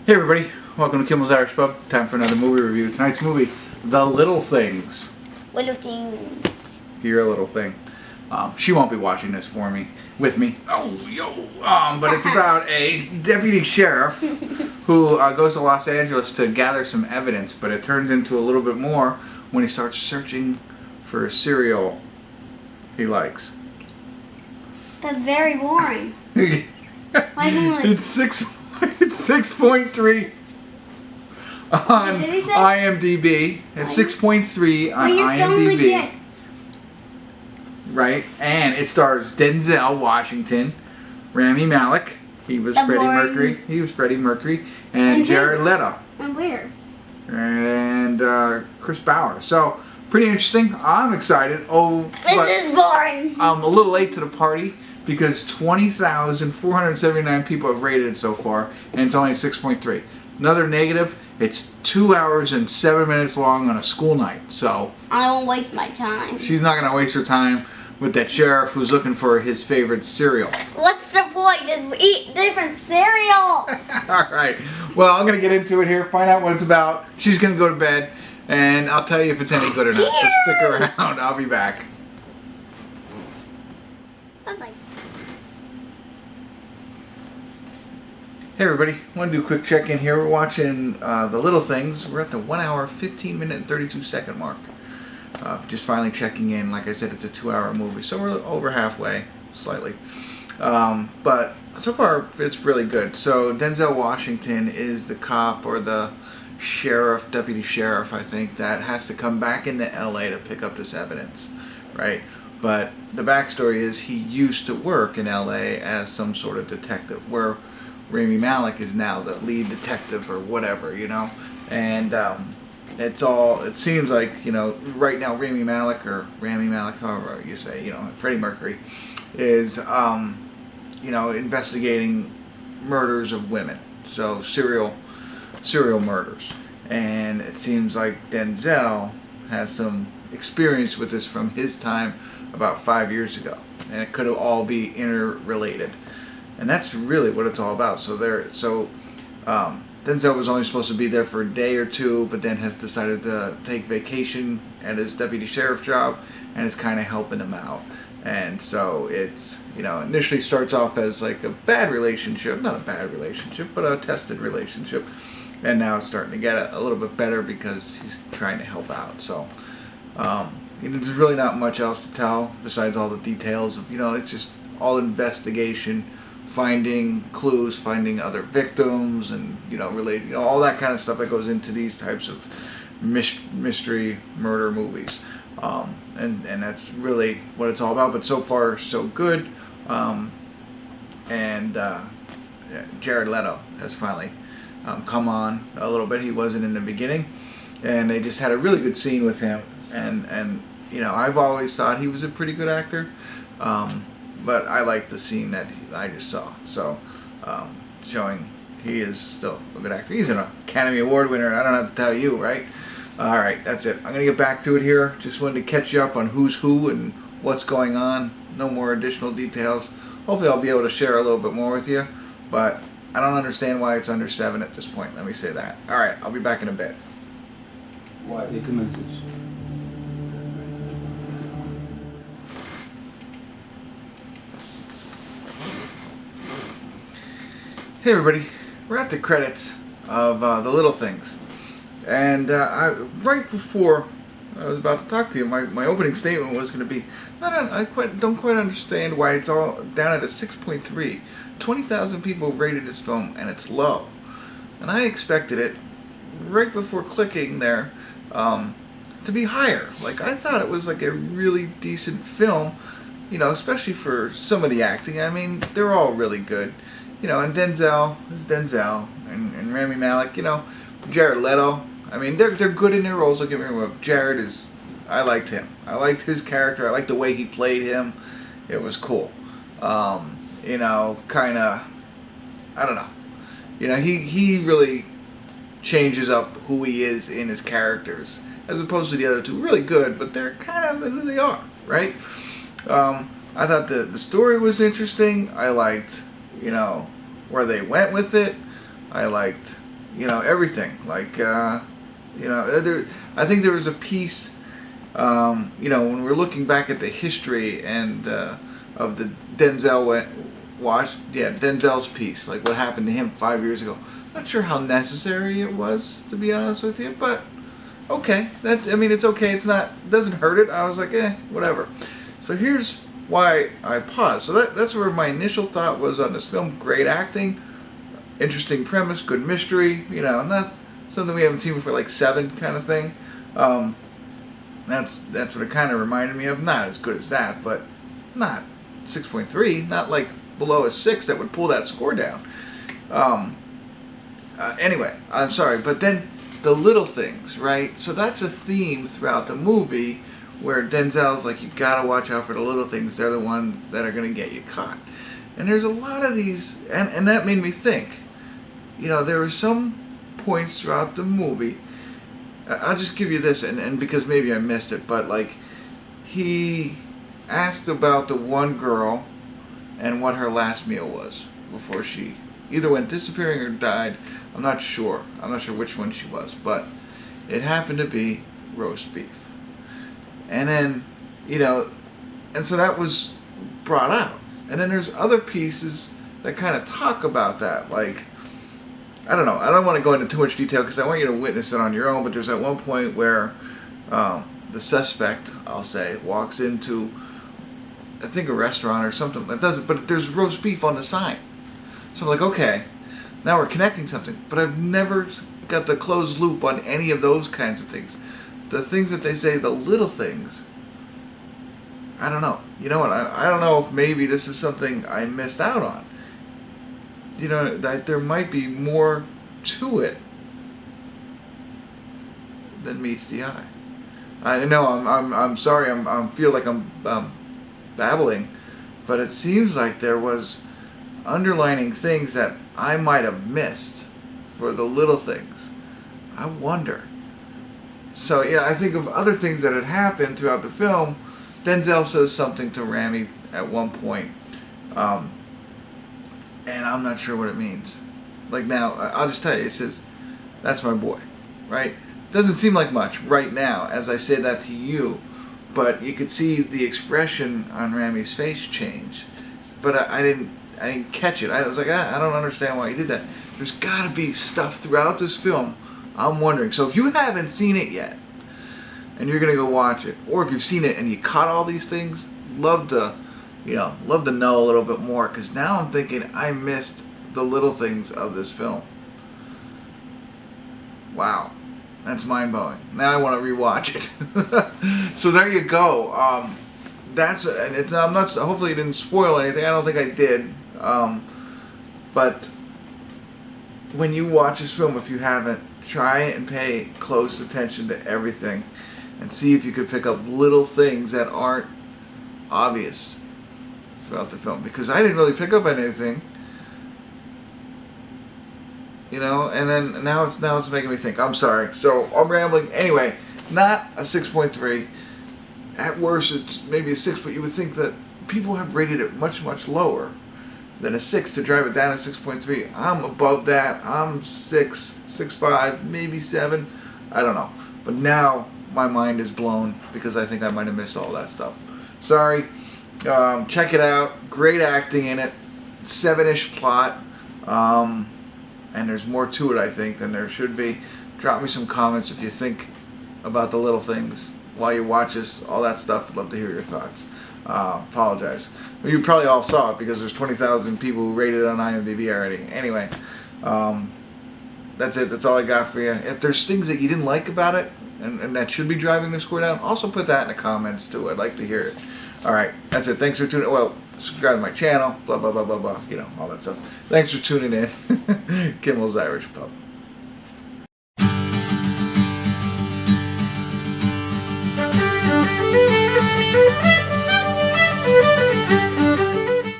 Hey everybody, welcome to Kimmel's Irish Pub. Time for another movie review. Tonight's movie, The Little Things. Little Things. You're a little thing. She won't be watching this with me. But it's about a deputy sheriff who goes to Los Angeles to gather some evidence, but it turns into a little bit more when he starts searching for a cereal he likes. That's very boring. It's 6.3 on IMDb. It's 6.3 on IMDb. Right, and it stars Denzel Washington, Rami Malek. He was Freddie Mercury. And Jared Leto. And where? And Chris Bauer. So pretty interesting. I'm excited. This is boring. I'm a little late to the party because 20,479 people have rated it so far, and it's only 6.3. Another negative, it's 2 hours and 7 minutes long on a school night. So I won't waste my time. She's not going to waste her time with that sheriff who's looking for his favorite cereal. What's the point? Just eat different cereal. Alright, well, I'm going to get into it here, find out what it's about. She's going to go to bed, and I'll tell you if it's any good or not. So stick around, I'll be back. Bye-bye. Hey everybody, want to do a quick check-in here. We're watching The Little Things. We're at the 1 hour, 15 minute, and 32 second mark. Just finally checking in. Like I said, it's a 2 hour movie, so we're over halfway, slightly. But so far, it's really good. So Denzel Washington is the cop or the sheriff, deputy sheriff, I think, that has to come back into LA to pick up this evidence, right? But the backstory is he used to work in LA as some sort of detective, where Rami Malek is now the lead detective or whatever, you know, and it seems like, you know, right now Rami Malek, however you say, you know, Freddie Mercury is, you know, investigating murders of women, so serial murders, and it seems like Denzel has some experience with this from his time about 5 years ago, and it could all be interrelated. And that's really what it's all about. So Denzel was only supposed to be there for a day or two, but then has decided to take vacation at his deputy sheriff job and is kind of helping him out. And so it's, you know, initially starts off as like a bad relationship, not a bad relationship, but a tested relationship. And now it's starting to get a little bit better because he's trying to help out. So, you know, there's really not much else to tell besides all the details of, you know, it's just all investigation, finding clues, finding other victims, and, you know, related, you know, all that kind of stuff that goes into these types of mystery murder movies, and that's really what it's all about. But so far, so good. Jared Leto has finally come on a little bit. He wasn't in the beginning, and they just had a really good scene with him. And you know, I've always thought he was a pretty good actor. But I like the scene that I just saw. So, showing he is still a good actor. He's an Academy Award winner. I don't have to tell you, right? Alright, that's it. I'm going to get back to it here. Just wanted to catch you up on who's who and what's going on. No more additional details. Hopefully I'll be able to share a little bit more with you. But I don't understand why it's under 7 at this point. Let me say that. Alright, I'll be back in a bit. Why? Take a message. Hey everybody, we're at the credits of The Little Things, and right before I was about to talk to you, my opening statement was going to be, I don't quite understand why it's all down at a 6.3. 20,000 people rated this film, and it's low. And I expected it, right before clicking there, to be higher. Like, I thought it was like a really decent film, you know, especially for some of the acting. I mean, they're all really good. You know, and Denzel is Denzel, and Rami Malek, you know, Jared Leto. I mean, they're good in their roles. Don't get me wrong. Jared is, I liked him. I liked his character. I liked the way he played him. It was cool. You know, kind of, I don't know. You know, he really changes up who he is in his characters, as opposed to the other two. Really good, but they're kind of who they are, right? I thought the story was interesting. I liked, you know, where they went with it. I liked You know, everything. Like, you know, I think there was a piece, you know, when we're looking back at the history and of the Denzel's piece, like what happened to him 5 years ago. Not sure how necessary it was, to be honest with you, but okay. I mean, it's okay. It doesn't hurt it. I was like, whatever. So here's why I paused. So that's where my initial thought was on this film. Great acting, interesting premise, good mystery. You know, not something we haven't seen before, like Seven kind of thing. That's what it kind of reminded me of. Not as good as that, but not 6.3. Not like below a 6 that would pull that score down. Anyway, I'm sorry, but then the little things, right? So that's a theme throughout the movie where Denzel's like, you gotta watch out for the little things. They're the ones that are gonna get you caught. And there's a lot of these, and that made me think. You know, there were some points throughout the movie. I'll just give you this, and because maybe I missed it, but like, he asked about the one girl and what her last meal was before she either went disappearing or died. I'm not sure. I'm not sure which one she was, but it happened to be roast beef. And then, you know, and so that was brought out. And then there's other pieces that kind of talk about that. Like, I don't know. I don't want to go into too much detail because I want you to witness it on your own, but there's at one point where the suspect, I'll say, walks into, I think, a restaurant or something that does it, but there's roast beef on the sign. So I'm like, okay, now we're connecting something. But I've never got the closed loop on any of those kinds of things. The things that they say, the little things, I don't know. You know what? I don't know if maybe this is something I missed out on. You know, that there might be more to it than meets the eye. I know I'm sorry. I feel like I'm babbling, but it seems like there was underlining things that I might have missed for the little things. I wonder. So yeah, I think of other things that had happened throughout the film. Denzel says something to Rami at one point, and I'm not sure what it means. Like now, I'll just tell you, it says, "That's my boy," right? Doesn't seem like much right now as I say that to you, but you could see the expression on Rami's face change. But I didn't catch it. I was like, I don't understand why he did that. There's got to be stuff throughout this film. I'm wondering. So if you haven't seen it yet, and you're gonna go watch it, or if you've seen it and you caught all these things, love to know a little bit more. Because now I'm thinking I missed the little things of this film. Wow, that's mind blowing. Now I want to rewatch it. So there you go. I'm not. Hopefully, it didn't spoil anything. I don't think I did. But when you watch this film, if you haven't, try and pay close attention to everything, and see if you could pick up little things that aren't obvious throughout the film. Because I didn't really pick up on anything, you know. And then now it's making me think. I'm sorry. So I'm rambling. Anyway, not a 6.3. At worst, it's maybe a 6, but you would think that people have rated it much, much lower than a 6 to drive it down to 6.3. I'm above that. I'm 6, 6.5, maybe 7. I don't know. But now my mind is blown because I think I might have missed all that stuff. Sorry. Check it out. Great acting in it. 7-ish plot. And there's more to it, I think, than there should be. Drop me some comments if you think about the little things while you watch this, all that stuff. I'd love to hear your thoughts. Apologize. Well, you probably all saw it because there's 20,000 people who rated it on IMDb already. Anyway, that's it. That's all I got for you. If there's things that you didn't like about it and that should be driving the score down, also put that in the comments too. I'd like to hear it. All right, that's it. Thanks for tuning in. Well, subscribe to my channel, blah, blah, blah, blah, blah. You know, all that stuff. Thanks for tuning in. Kimmel's Irish Pub.